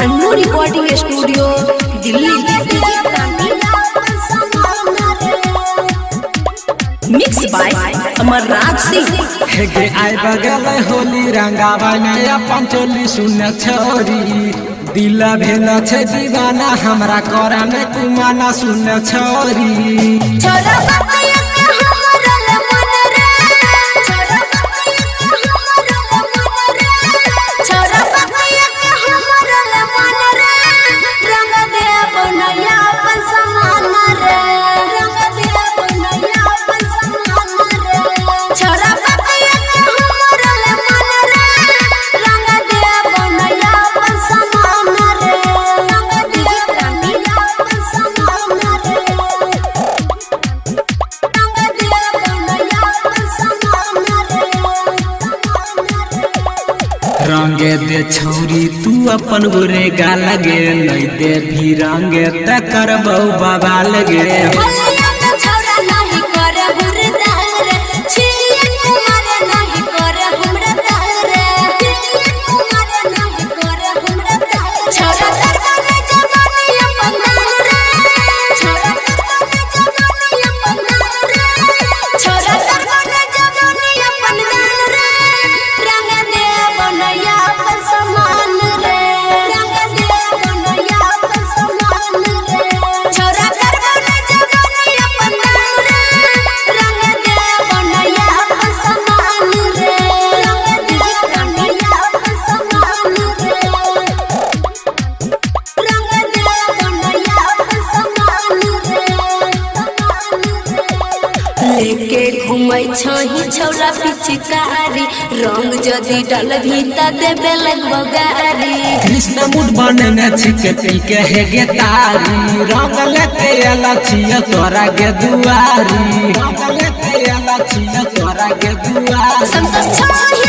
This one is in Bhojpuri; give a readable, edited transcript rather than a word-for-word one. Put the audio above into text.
Annu recording studio Delhi. Mix by Amarraj Singh. हेगे आई बगल होली रंगावा में अपन चोली सुन छोरी दिल भेल छे दीवाना हमरा करा में कुमाना सुन छोरी छोरा बतिया के हमरा ले मन रे, छोरा बतिया के हमरा ले मन रे, छोरा बतिया के हमरा ले मन रे, रंग दे बनैया अपन समान रे, रंग दे बनैया अपन समान रे, छोरा बतिया के हमरा ले मन रे, रंग दे बनैया अपन समान रे, रंग दे बनैया अपन समान रे। रंगे दे छौरी तू अपन गोरे गाल गे नहीं दे भी रंगे त करबौ बाबा लगे हलिया में छौरा नहीं करे हुरदार रे, छिए कुमार नहीं करे हुरदार रे, छिए कुमार नहीं करे हुरदार। छौरा करबने जवानी अपन दान रे, छौरा करबने जवानी अपन दान रे, छौरा करबने जवानी अपन दान रे, रंग दे बनैया अपन समान रे, रंग दे बनैया अपन समान रे, छौरा करबने जवानी अपन दान रे, रंग दे बनैया अपन समान रे, रंग दे बनैया अपन समान रे, रंग दे बनैया अपन समान रे। लेके घूमै छही छौरा पिचकारी, रंग जदी डलभी त देबे लगबो गारी। कृष्ण मुड बनने छिके पी के हेगे तारी रंग लेके आला छिया तोरा के दुआरी रंग लेके आला छिया तोरा के दुआरी संतोष छही